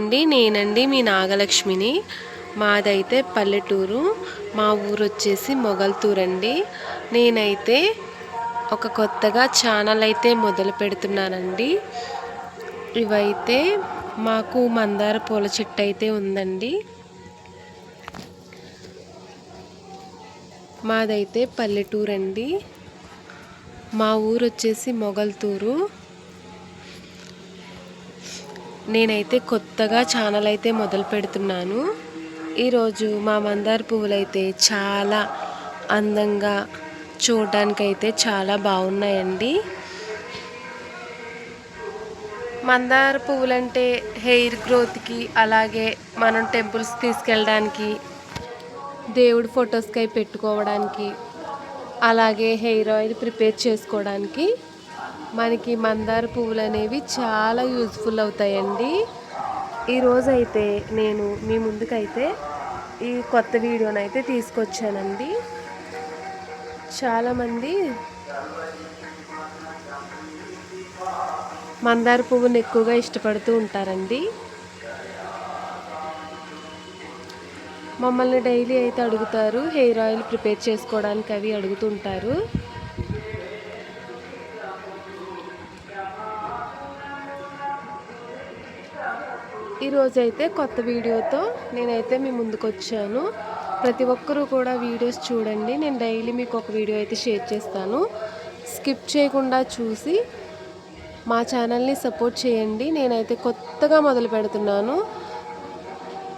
నేనండి మీ నాగలక్ష్మిని. మాదైతే పల్లెటూరు. మా ఊరు వచ్చేసి మొగల్తూరు అండి. నేనైతే ఒక కొత్తగా ఛానల్ అయితే మొదలు పెడుతున్నానండి. ఇవైతే మాకు మందార పూల చెట్టు అయితే ఉందండి. మాదైతే పల్లెటూరు అండి. మా ఊరు వచ్చేసి మొగల్తూరు. నేనైతే కొత్తగా ఛానల్ అయితే మొదలు పెడుతున్నాను. ఈరోజు మా మందార పువ్వులైతే చాలా అందంగా చూడడానికైతే చాలా బాగున్నాయండి. మందార పువ్వులంటే హెయిర్ గ్రోత్కి, అలాగే మనం టెంపుల్స్ తీసుకెళ్ళడానికి, దేవుడి ఫొటోస్కి అవి పెట్టుకోవడానికి, అలాగే హెయిర్ ఆయిల్ ప్రిపేర్ చేసుకోవడానికి మనకి మందార పువ్వులు అనేవి చాలా యూజ్ఫుల్ అవుతాయండి. ఈరోజైతే నేను మీ ముందుకైతే ఈ కొత్త వీడియోనైతే తీసుకొచ్చానండి. చాలామంది మందార పువ్వుని ఎక్కువగా ఇష్టపడుతూ ఉంటారండి. మమ్మల్ని డైలీ అయితే అడుగుతారు, హెయిర్ ఆయిల్ ప్రిపేర్ చేసుకోవడానికి అవి అడుగుతుంటారు. ఈరోజైతే కొత్త వీడియోతో నేనైతే మీ ముందుకు వచ్చాను. ప్రతి ఒక్కరూ కూడా వీడియోస్ చూడండి. నేను డైలీ మీకు ఒక వీడియో అయితే షేర్ చేస్తాను. స్కిప్ చేయకుండా చూసి మా ఛానల్ని సపోర్ట్ చేయండి. నేనైతే కొత్తగా మొదలు పెడుతున్నాను.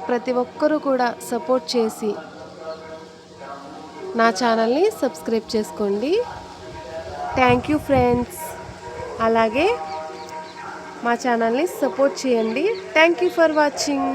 ప్రతి ఒక్కరూ కూడా సపోర్ట్ చేసి నా ఛానల్ని సబ్స్క్రైబ్ చేసుకోండి. Thank you friends. అలాగే మా ఛానల్ని సపోర్ట్ చేయండి. Thank you for watching.